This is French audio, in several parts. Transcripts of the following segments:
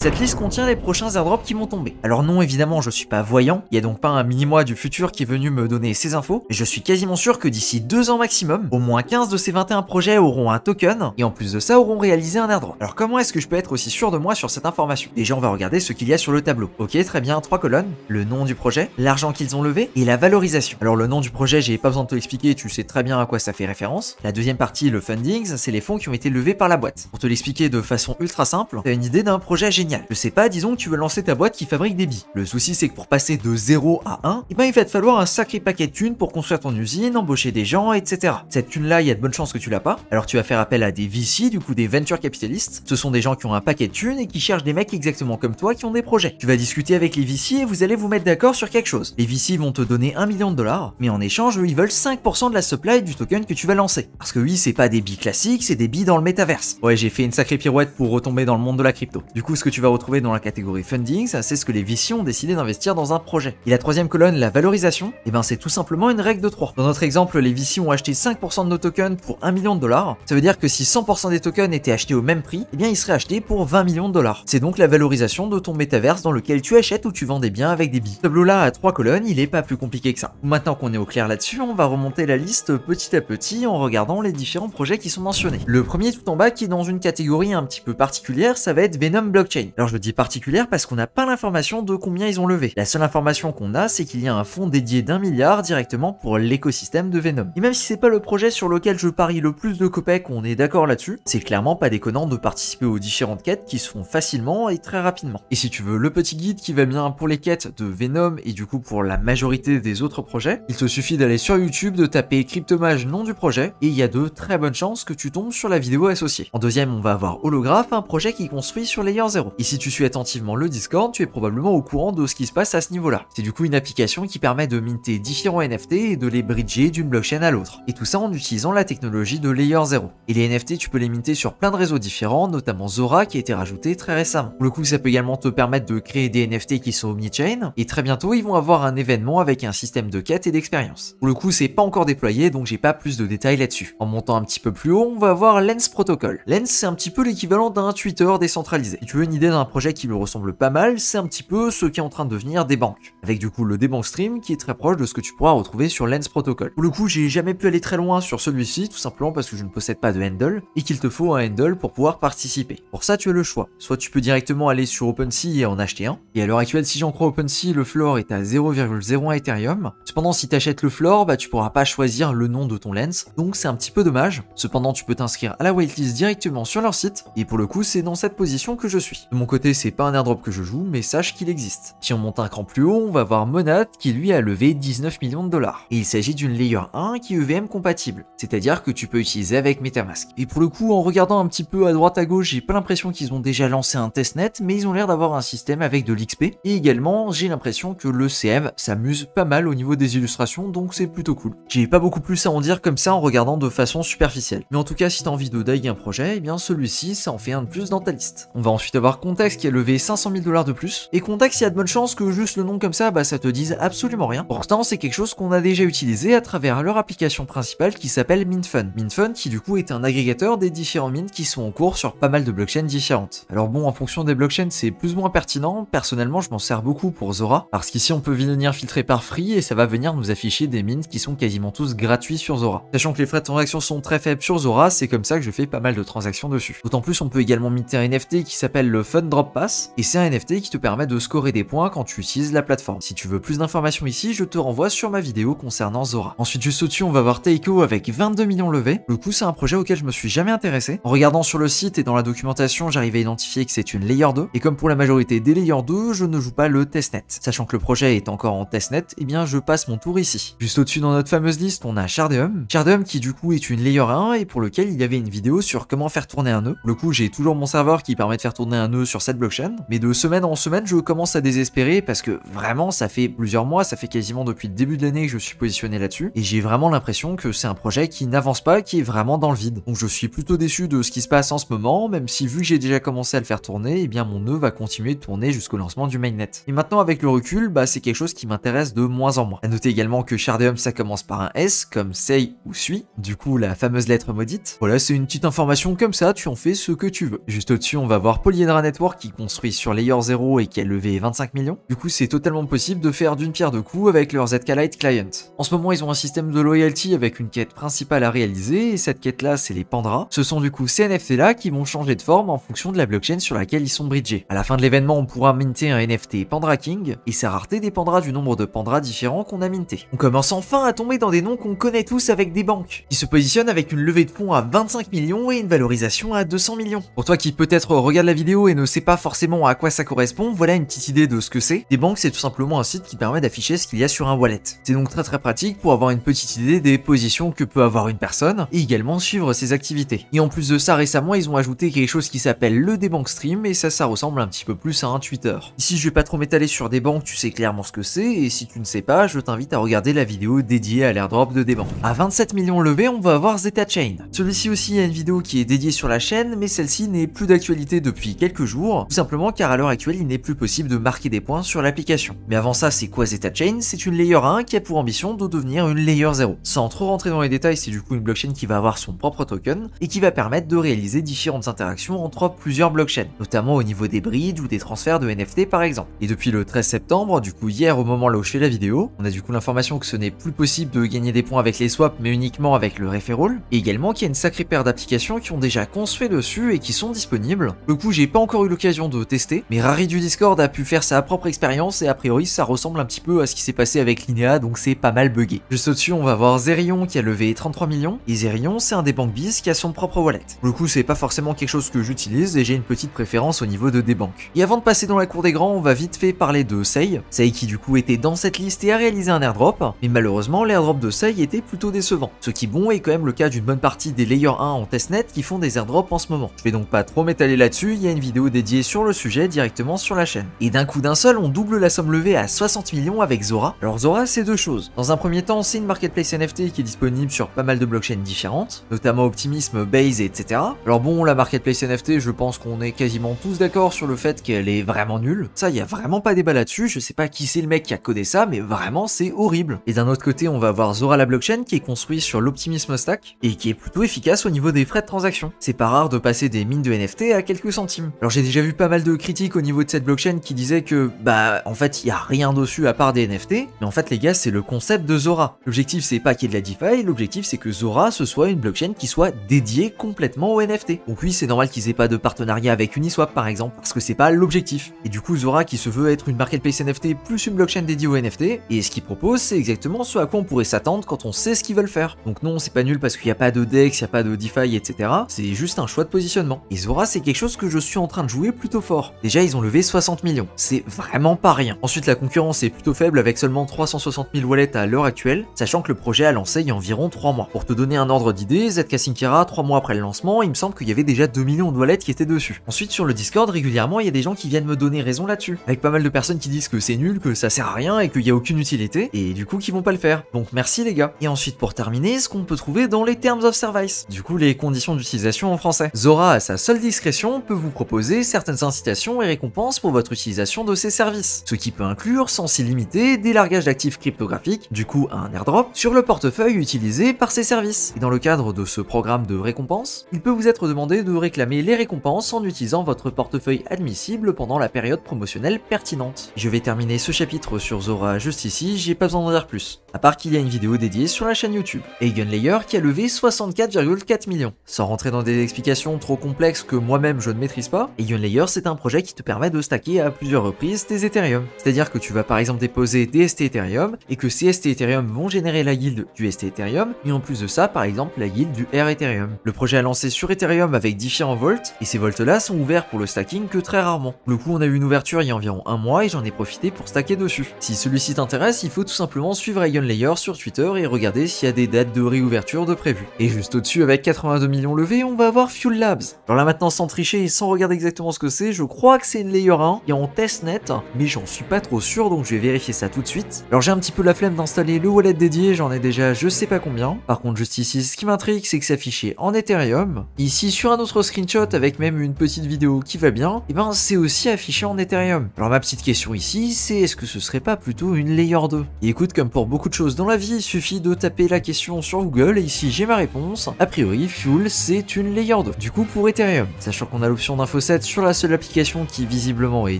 Cette liste contient les prochains airdrops qui vont tomber. Alors non, évidemment, je suis pas voyant, il y a donc pas un mini-moi du futur qui est venu me donner ces infos, mais je suis quasiment sûr que d'ici 2 ans maximum, au moins 15 de ces 21 projets auront un token, et en plus de ça auront réalisé un airdrop. Alors comment est-ce que je peux être aussi sûr de moi sur cette information? Déjà on va regarder ce qu'il y a sur le tableau. Ok, très bien, 3 colonnes, le nom du projet, l'argent qu'ils ont levé, et la valorisation. Alors le nom du projet, j'ai pas besoin de te l'expliquer, tu sais très bien à quoi ça fait référence. La deuxième partie, le funding, c'est les fonds qui ont été levés par la boîte. Pour te l'expliquer de façon ultra simple, t'as une idée d'un projet génial. Je sais pas, disons que tu veux lancer ta boîte qui fabrique des billes. Le souci c'est que pour passer de 0 à 1, il va te falloir un sacré paquet de thunes pour construire ton usine, embaucher des gens, etc. Cette thune là, il y a de bonnes chances que tu l'as pas. Alors tu vas faire appel à des VC, du coup des venture capitalistes. Ce sont des gens qui ont un paquet de thunes et qui cherchent des mecs exactement comme toi qui ont des projets. Tu vas discuter avec les VC et vous allez vous mettre d'accord sur quelque chose. Les VC vont te donner 1 million de dollars, mais en échange, eux, ils veulent 5% de la supply du token que tu vas lancer. Parce que oui, c'est pas des billes classiques, c'est des billes dans le métaverse. Ouais, j'ai fait une sacrée pirouette pour retomber dans le monde de la crypto. Du coup, ce que tu vas retrouver dans la catégorie funding, ça c'est ce que les VC ont décidé d'investir dans un projet. Et la troisième colonne, la valorisation, et ben c'est tout simplement une règle de 3. Dans notre exemple, les VC ont acheté 5% de nos tokens pour 1 million de dollars. Ça veut dire que si 100% des tokens étaient achetés au même prix, eh bien ils seraient achetés pour 20 millions de dollars. C'est donc la valorisation de ton métaverse dans lequel tu achètes ou tu vends des biens avec des billes. Ce tableau-là à 3 colonnes, il est pas plus compliqué que ça. Maintenant qu'on est au clair là-dessus, on va remonter la liste petit à petit en regardant les différents projets qui sont mentionnés. Le premier tout en bas qui est dans une catégorie un petit peu particulière, ça va être Venom Blockchain. Alors je dis particulière parce qu'on n'a pas l'information de combien ils ont levé. La seule information qu'on a, c'est qu'il y a un fonds dédié d'1 milliard directement pour l'écosystème de Venom. Et même si c'est pas le projet sur lequel je parie le plus de copecs, on est d'accord là-dessus, c'est clairement pas déconnant de participer aux différentes quêtes qui se font facilement et très rapidement. Et si tu veux le petit guide qui va bien pour les quêtes de Venom et du coup pour la majorité des autres projets, il te suffit d'aller sur YouTube, de taper Cryptomage nom du projet, et il y a de très bonnes chances que tu tombes sur la vidéo associée. En deuxième, on va avoir Holograph, un projet qui construit sur Layer 0. Et si tu suis attentivement le Discord, tu es probablement au courant de ce qui se passe à ce niveau-là. C'est du coup une application qui permet de minter différents NFT et de les bridger d'une blockchain à l'autre. Et tout ça en utilisant la technologie de Layer 0. Et les NFT, tu peux les minter sur plein de réseaux différents, notamment Zora qui a été rajouté très récemment. Pour le coup, ça peut également te permettre de créer des NFT qui sont omni-chain, et très bientôt, ils vont avoir un événement avec un système de quête et d'expérience. Pour le coup, c'est pas encore déployé, donc j'ai pas plus de détails là-dessus. En montant un petit peu plus haut, on va avoir Lens Protocol. Lens, c'est un petit peu l'équivalent d'un Twitter décentralisé. Si tu veux une idée d'un projet qui lui ressemble pas mal, c'est un petit peu ce qui est en train de devenir des banques. Avec du coup le Debank Stream qui est très proche de ce que tu pourras retrouver sur Lens Protocol. Pour le coup, j'ai jamais pu aller très loin sur celui-ci, tout simplement parce que je ne possède pas de handle et qu'il te faut un handle pour pouvoir participer. Pour ça, tu as le choix. Soit tu peux directement aller sur OpenSea et en acheter un. Et à l'heure actuelle, si j'en crois OpenSea, le floor est à 0,01 Ethereum. Cependant, si tu achètes le floor, tu pourras pas choisir le nom de ton lens, donc c'est un petit peu dommage. Cependant, tu peux t'inscrire à la waitlist directement sur leur site, et pour le coup, c'est dans cette position que je suis. De mon côté, c'est pas un airdrop que je joue, mais sache qu'il existe. Si on monte un cran plus haut, on va voir Monad qui lui a levé 19 millions de dollars. Et il s'agit d'une Layer 1 qui est EVM compatible, c'est-à-dire que tu peux utiliser avec MetaMask. Et pour le coup, en regardant un petit peu à droite à gauche, j'ai pas l'impression qu'ils ont déjà lancé un testnet, mais ils ont l'air d'avoir un système avec de l'XP. Et également, j'ai l'impression que le CM s'amuse pas mal au niveau des illustrations, donc c'est plutôt cool. J'ai pas beaucoup plus à en dire comme ça en regardant de façon superficielle. Mais en tout cas, si t'as envie de daguer un projet, eh bien celui-ci, ça en fait un de plus dans ta liste. On va ensuite avoir Context qui a levé 500 000 $ de plus. Et Context, il y a de bonnes chances que juste le nom comme ça, ça te dise absolument rien. Pourtant, c'est quelque chose qu'on a déjà utilisé à travers leur application principale qui s'appelle Mintfun. Mintfun qui du coup est un agrégateur des différents mints qui sont en cours sur pas mal de blockchains différentes. Alors bon, en fonction des blockchains, c'est plus ou moins pertinent. Personnellement, je m'en sers beaucoup pour Zora, parce qu'ici on peut venir filtrer par free et ça va venir nous afficher des mints qui sont quasiment tous gratuits sur Zora. Sachant que les frais de transaction sont très faibles sur Zora, c'est comme ça que je fais pas mal de transactions dessus. D'autant plus, on peut également minter un NFT qui s'appelle le Fun Drop Pass, et c'est un NFT qui te permet de scorer des points quand tu utilises la plateforme. Si tu veux plus d'informations ici, je te renvoie sur ma vidéo concernant Zora. Ensuite, juste au-dessus, on va voir Taiko avec 22 millions levés. Le coup, c'est un projet auquel je me suis jamais intéressé. En regardant sur le site et dans la documentation, j'arrive à identifier que c'est une Layer 2, et comme pour la majorité des Layer 2, je ne joue pas le testnet. Sachant que le projet est encore en testnet, eh bien je passe mon tour ici. Juste au-dessus dans notre fameuse liste, on a Shardeum. Shardeum qui du coup est une Layer 1 et pour lequel il y avait une vidéo sur comment faire tourner un nœud. Le coup, j'ai toujours mon serveur qui permet de faire tourner un nœud sur cette blockchain, mais de semaine en semaine, je commence à désespérer parce que vraiment, ça fait plusieurs mois, ça fait quasiment depuis le début de l'année que je suis positionné là-dessus, et j'ai vraiment l'impression que c'est un projet qui n'avance pas, qui est vraiment dans le vide. Donc je suis plutôt déçu de ce qui se passe en ce moment, même si vu que j'ai déjà commencé à le faire tourner, eh bien mon nœud va continuer de tourner jusqu'au lancement du mainnet. Et maintenant avec le recul, c'est quelque chose qui m'intéresse de moins en moins. À noter également que Shardeum ça commence par un S comme Sei ou Suis, du coup la fameuse lettre maudite. Voilà, c'est une petite information comme ça, tu en fais ce que tu veux. Juste au-dessus, on va voir Polyhedra Network qui construit sur Layer 0 et qui a levé 25 millions. Du coup, c'est totalement possible de faire d'une pierre deux coups avec leur ZK Lite Client. En ce moment, ils ont un système de loyalty avec une quête principale à réaliser, et cette quête-là, c'est les Pandras. Ce sont du coup ces NFT-là qui vont changer de forme en fonction de la blockchain sur laquelle ils sont bridgés. À la fin de l'événement, on pourra minter un NFT Pandra King, et sa rareté dépendra du nombre de Pandras différents qu'on a minté. On commence enfin à tomber dans des noms qu'on connaît tous avec des banques, qui se positionnent avec une levée de fonds à 25 millions et une valorisation à 200 millions. Pour toi qui peut-être regarde la vidéo et ne sait pas forcément à quoi ça correspond, voilà une petite idée de ce que c'est. Des banques, c'est tout simplement un site qui permet d'afficher ce qu'il y a sur un wallet. C'est donc très pratique pour avoir une petite idée des positions que peut avoir une personne et également suivre ses activités. Et en plus de ça, récemment, ils ont ajouté quelque chose qui s'appelle le Debank Stream et ça ressemble un petit peu plus à un Twitter. Ici, je vais pas trop m'étaler sur des banques, tu sais clairement ce que c'est, et si tu ne sais pas, je t'invite à regarder la vidéo dédiée à l'airdrop de Debank. À 27 millions levés, on va avoir Zeta Chain. Celui-ci aussi a une vidéo qui est dédiée sur la chaîne, mais celle-ci n'est plus d'actualité depuis quelques jours, tout simplement car à l'heure actuelle, il n'est plus possible de marquer des points sur l'application. Mais avant ça, c'est quoi Zeta Chain? C'est une Layer 1 qui a pour ambition de devenir une Layer 0. Sans trop rentrer dans les détails, c'est du coup une blockchain qui va avoir son propre token et qui va permettre de réaliser différentes interactions entre plusieurs blockchains, notamment au niveau des bridges ou des transferts de NFT par exemple. Et depuis le 13 septembre, du coup hier au moment là où je fais la vidéo, on a du coup l'information que ce n'est plus possible de gagner des points avec les swaps mais uniquement avec le referral, et également qu'il y a une sacrée paire d'applications qui ont déjà construit dessus et qui sont disponibles. Du coup j'ai pas encore eu l'occasion de tester, mais Rari du Discord a pu faire sa propre expérience et a priori ça ressemble un petit peu à ce qui s'est passé avec Linea, donc c'est pas mal buggé. Juste au-dessus on va voir Zerion qui a levé 33 millions, et Zerion c'est un des banques biz qui a son propre wallet. Pour le coup c'est pas forcément quelque chose que j'utilise et j'ai une petite préférence au niveau de des banques. Et avant de passer dans la cour des grands, on va vite fait parler de Sei. Sei qui du coup était dans cette liste et a réalisé un airdrop, mais malheureusement l'airdrop de Sei était plutôt décevant. Ce qui bon est quand même le cas d'une bonne partie des Layer 1 en testnet qui font des airdrops en ce moment. Je vais donc pas trop m'étaler là-dessus, il y a une vidéo dédiée sur le sujet directement sur la chaîne. Et d'un coup d'un seul, on double la somme levée à 60 millions avec Zora. Alors Zora c'est deux choses. Dans un premier temps, c'est une marketplace NFT qui est disponible sur pas mal de blockchains différentes, notamment Optimism, Base, etc. Alors bon, la marketplace NFT, je pense qu'on est quasiment tous d'accord sur le fait qu'elle est vraiment nulle. Ça, y a vraiment pas débat là-dessus, je sais pas qui c'est le mec qui a codé ça, mais vraiment c'est horrible. Et d'un autre côté, on va avoir Zora la blockchain qui est construit sur l'Optimism Stack et qui est plutôt efficace au niveau des frais de transaction. C'est pas rare de passer des mines de NFT à quelques centimes. Alors j'ai déjà vu pas mal de critiques au niveau de cette blockchain qui disaient que, bah, en fait, il y a rien dessus à part des NFT, mais en fait, les gars, c'est le concept de Zora. L'objectif, c'est pas qu'il y ait de la DeFi, l'objectif, c'est que Zora, ce soit une blockchain qui soit dédiée complètement aux NFT. Donc oui, c'est normal qu'ils aient pas de partenariat avec Uniswap, par exemple, parce que c'est pas l'objectif. Et du coup, Zora, qui se veut être une marketplace NFT plus une blockchain dédiée aux NFT, et ce qu'ils proposent, c'est exactement ce à quoi on pourrait s'attendre quand on sait ce qu'ils veulent faire. Donc non, c'est pas nul parce qu'il n'y a pas de DEX, il n'y a pas de DeFi, etc. C'est juste un choix de positionnement. Et Zora, c'est quelque chose que je suis en train de jouer plutôt fort. Déjà, ils ont levé 60 millions. C'est vraiment pas rien. Ensuite, la concurrence est plutôt faible avec seulement 360 000 wallets à l'heure actuelle, sachant que le projet a lancé il y a environ 3 mois. Pour te donner un ordre d'idée, ZK Sinkera, 3 mois après le lancement, il me semble qu'il y avait déjà 2 millions de wallets qui étaient dessus. Ensuite, sur le Discord, régulièrement, il y a des gens qui viennent me donner raison là-dessus. Avec pas mal de personnes qui disent que c'est nul, que ça sert à rien et qu'il n'y a aucune utilité, et du coup qui vont pas le faire. Donc merci les gars. Et ensuite, pour terminer, ce qu'on peut trouver dans les Terms of Service. Du coup, les conditions d'utilisation en français. Zora, à sa seule discrétion, peut vous proposer certaines incitations et récompenses pour votre utilisation de ses services. Ce qui peut inclure, sans illimité, des largages d'actifs cryptographiques, du coup un airdrop, sur le portefeuille utilisé par ses services. Et dans le cadre de ce programme de récompense, il peut vous être demandé de réclamer les récompenses en utilisant votre portefeuille admissible pendant la période promotionnelle pertinente. Je vais terminer ce chapitre sur Zora juste ici, j'ai pas besoin d'en dire plus. À part qu'il y a une vidéo dédiée sur la chaîne YouTube. Eigenlayer qui a levé 64,4 millions. Sans rentrer dans des explications trop complexes que moi-même je ne maîtrise pas, Eigenlayer c'est un projet qui te permet de stacker à plusieurs reprises tes Ethereum. C'est-à-dire que tu vas par exemple déposer des ST Ethereum et que ces ST Ethereum vont générer la yield du ST Ethereum et en plus de ça par exemple la yield du R Ethereum. Le projet a lancé sur Ethereum avec différents vaults et ces vaults là sont ouverts pour le stacking que très rarement. Le coup on a eu une ouverture il y a environ un mois et j'en ai profité pour stacker dessus. Si celui-ci t'intéresse, il faut tout simplement suivre Eigenlayer sur Twitter et regarder s'il y a des dates de réouverture de prévues. Et juste au-dessus avec 82 millions levés, on va avoir Fuel Labs. Alors là maintenant sans tricher et sans regarder exactement ce que c'est, je crois que c'est une Layer 1 et en testnet, mais j'en suis pas trop sûr donc je vais vérifier ça tout de suite. Alors j'ai un petit peu la flemme d'installer le wallet dédié, j'en ai déjà je sais pas combien. Par contre juste ici, ce qui m'intrigue c'est que c'est affiché en Ethereum. Ici sur un autre screenshot avec même une petite vidéo qui va bien, et ben c'est aussi affiché en Ethereum. Alors ma petite question ici c'est est-ce que ce serait pas plutôt une Layer 2? Et écoute, comme pour beaucoup de choses dans la vie, il suffit de taper la question sur Google et ici j'ai ma réponse. A priori Fuel c'est une Layer 2. Du coup pour Ethereum, sachant qu'on a l'option d'info 7 cette sur la seule application qui visiblement est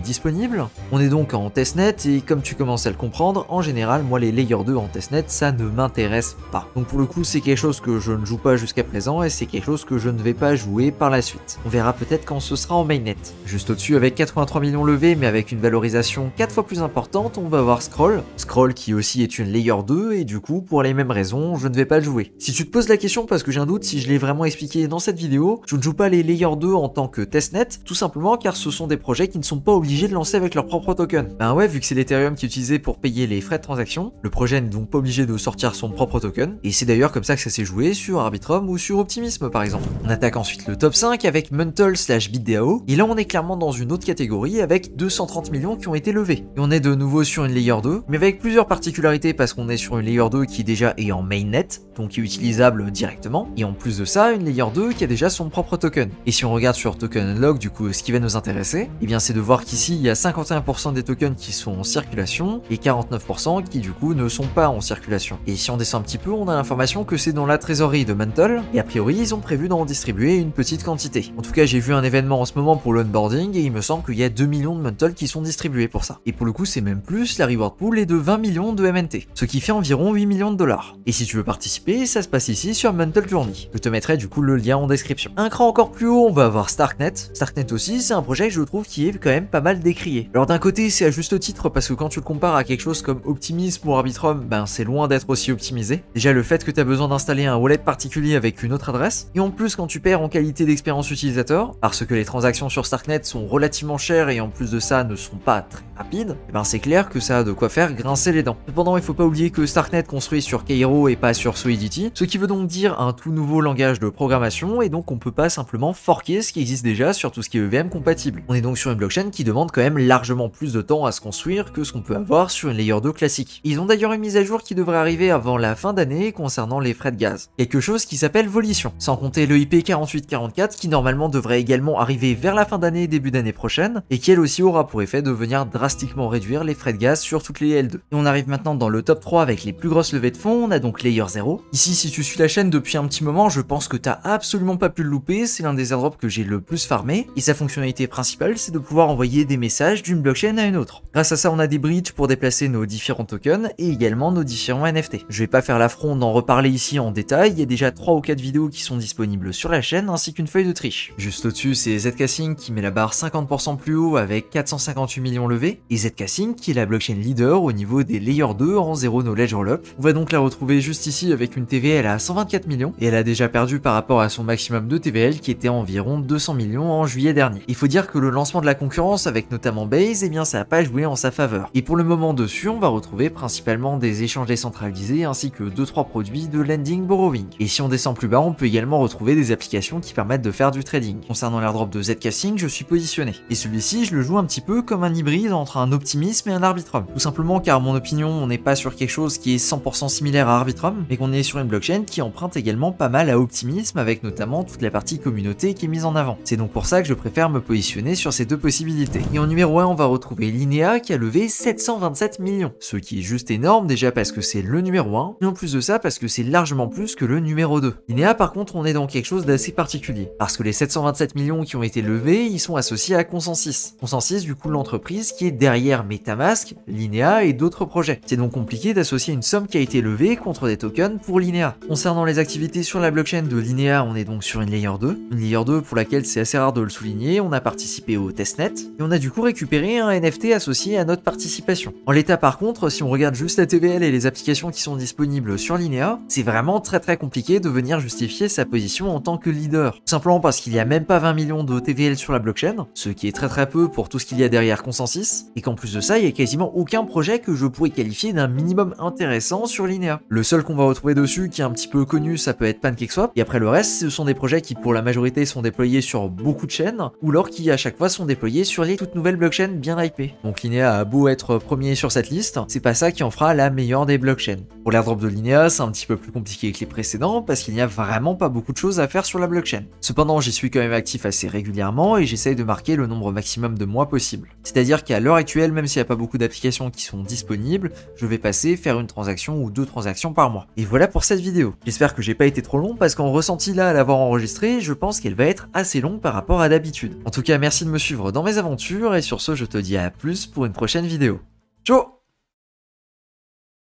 disponible. On est donc en testnet et comme tu commences à le comprendre, en général moi les Layer 2 en testnet ça ne m'intéresse pas. Donc pour le coup c'est quelque chose que je ne joue pas jusqu'à présent et c'est quelque chose que je ne vais pas jouer par la suite. On verra peut-être quand ce sera en mainnet. Juste au-dessus avec 83 millions levés mais avec une valorisation 4 fois plus importante, on va avoir Scroll. Scroll qui aussi est une Layer 2 et du coup pour les mêmes raisons je ne vais pas le jouer. Si tu te poses la question parce que j'ai un doute si je l'ai vraiment expliqué dans cette vidéo, je ne joue pas les Layer 2 en tant que testnet, tout simplement car ce sont des projets qui ne sont pas obligés de lancer avec leur propre token. Ben ouais, vu que c'est l'Ethereum qui est utilisé pour payer les frais de transaction, le projet n'est donc pas obligé de sortir son propre token, et c'est d'ailleurs comme ça que ça s'est joué sur Arbitrum ou sur Optimism par exemple. On attaque ensuite le top 5 avec Mantle/BitDAO, et là on est clairement dans une autre catégorie avec 230 millions qui ont été levés. Et on est de nouveau sur une Layer 2, mais avec plusieurs particularités parce qu'on est sur une Layer 2 qui déjà est en mainnet, donc qui est utilisable directement, et en plus de ça, une Layer 2 qui a déjà son propre token. Et si on regarde sur Token Unlock, du coup, ce qui va nous intéresser, eh bien c'est de voir qu'ici, il y a 51% des tokens qui sont en circulation, et 49% qui du coup ne sont pas en circulation. Et si on descend un petit peu, on a l'information que c'est dans la trésorerie de Mantle, et a priori, ils ont prévu d'en distribuer une petite quantité. En tout cas, j'ai vu un événement en ce moment pour l'onboarding, et il me semble qu'il y a 2 millions de Mantle qui sont distribués pour ça. Et pour le coup, c'est même plus, la reward pool est de 20 millions de MNT, ce qui fait environ 8 millions de dollars. Et si tu veux participer, ça se passe ici sur Mantle Journey. Je te mettrai du coup le lien en description. Un cran encore plus haut, on va avoir Starknet. Starknet aussi, c'est un projet que je trouve qui est quand même pas mal décrié. Alors d'un côté, c'est à juste titre parce que quand tu le compares à quelque chose comme Optimism ou Arbitrum, ben c'est loin d'être aussi optimisé. Déjà le fait que tu as besoin d'installer un wallet particulier avec une autre adresse, et en plus quand tu perds en qualité d'expérience utilisateur, parce que les transactions sur Starknet sont relativement chères et en plus de ça ne sont pas très rapides, et ben c'est clair que ça a de quoi faire grincer les dents. Cependant, il faut pas oublier que Starknet construit sur Cairo et pas sur Solidity, ce qui veut donc dire un tout nouveau langage de programmation et donc on peut pas simplement forquer ce qui existe déjà sur tout ce qui est EVM compatible. On est donc sur une blockchain qui demande quand même largement plus de temps à se construire que ce qu'on peut avoir sur une Layer 2 classique. Ils ont d'ailleurs une mise à jour qui devrait arriver avant la fin d'année concernant les frais de gaz. Quelque chose qui s'appelle Volition, sans compter le IP 4844 qui normalement devrait également arriver vers la fin d'année, début d'année prochaine, et qui elle aussi aura pour effet de venir drastiquement réduire les frais de gaz sur toutes les L2. Et on arrive maintenant dans le top 3 avec les plus grosses levées de fonds, on a donc Layer 0. Ici, si tu suis la chaîne depuis un petit moment, je pense que t'as absolument pas pu le louper, c'est l'un des airdrops que j'ai le plus farmé, et sa fonctionnalité principale, c'est de pouvoir envoyer des messages d'une blockchain à une autre. Grâce à ça, on a des bridges pour déplacer nos différents tokens, et également nos différents NFT. Je vais pas faire l'affront d'en reparler ici en détail, il y a déjà 3 ou 4 vidéos qui sont disponibles sur la chaîne, ainsi qu'une feuille de triche. Juste au-dessus, c'est ZkSync qui met la barre 50% plus haut avec 458 millions levés, et ZkSync qui est la blockchain leader au niveau des Layer 2 en Zero Knowledge Rollup. On va donc la retrouver juste ici avec une TVL à 124 millions, et elle a déjà perdu par rapport à son maximum de TVL qui était environ 200 millions en juillet dernier. Il faut dire que le lancement de la concurrence avec notamment Base, eh bien ça n'a pas joué en sa faveur. Et pour le moment dessus, on va retrouver principalement des échanges décentralisés ainsi que 2-3 produits de lending borrowing. Et si on descend plus bas, on peut également retrouver des applications qui permettent de faire du trading. Concernant l'airdrop de ZkSync, je suis positionné. Et celui-ci, je le joue un petit peu comme un hybride entre un Optimism et un Arbitrum. Tout simplement car, à mon opinion, on n'est pas sur quelque chose qui est 100% similaire à Arbitrum, mais qu'on est sur une blockchain qui emprunte également pas mal à Optimism avec notamment toute la partie communauté qui est mise en avant. C'est donc pour ça que je préfère me positionner sur ces deux possibilités. Et en numéro 1, on va retrouver Linea qui a levé 727 millions, ce qui est juste énorme déjà parce que c'est le numéro 1, et en plus de ça parce que c'est largement plus que le numéro 2. Linea par contre, on est dans quelque chose d'assez particulier, parce que les 727 millions qui ont été levés, ils sont associés à Consensus. Consensus, du coup, l'entreprise qui est derrière MetaMask, Linea et d'autres projets. C'est donc compliqué d'associer une somme qui a été levée contre des tokens pour Linea. Concernant les activités sur la blockchain de Linea, on est donc sur une Layer 2. Une Layer 2 pour laquelle c'est assez rare de le souligner, on a participé au testnet, et on a du coup récupéré un NFT associé à notre participation. En l'état par contre, si on regarde juste la TVL et les applications qui sont disponibles sur Linea, c'est vraiment très compliqué de venir justifier sa position en tant que leader. Tout simplement parce qu'il n'y a même pas 20 millions de TVL sur la blockchain, ce qui est très peu pour tout ce qu'il y a derrière Consensus, et qu'en plus de ça, il n'y a quasiment aucun projet que je pourrais qualifier d'un minimum intéressant sur Linea. Le seul qu'on va retrouver dessus qui est un petit peu connu, ça peut être PancakeSwap, et après le reste, ce sont des projets qui pour la majorité sont déployés sur beaucoup de chaînes, ou alors qui à chaque fois sont déployés sur les toutes nouvelles blockchains bien hypées. Donc Linea a beau être premier sur cette liste, c'est pas ça qui en fera la meilleure des blockchains. Pour l'airdrop de Linea, c'est un petit peu plus compliqué que les précédents, parce qu'il n'y a vraiment pas beaucoup de choses à faire sur la blockchain. Cependant, j'y suis quand même actif assez régulièrement, et j'essaye de marquer le nombre maximum de mois possible. C'est-à-dire qu'à l'heure actuelle, même s'il n'y a pas beaucoup d'applications qui sont disponibles, je vais passer faire une transaction ou 2 transactions par mois. Et voilà pour cette vidéo. J'espère que j'ai pas été trop long, parce qu'en ressenti là à l'avoir enregistré, je pense qu'elle va être assez longue par rapport à d'habitude. d'habitude. En tout cas, merci de me suivre dans mes aventures, et sur ce, je te dis à plus pour une prochaine vidéo. Ciao!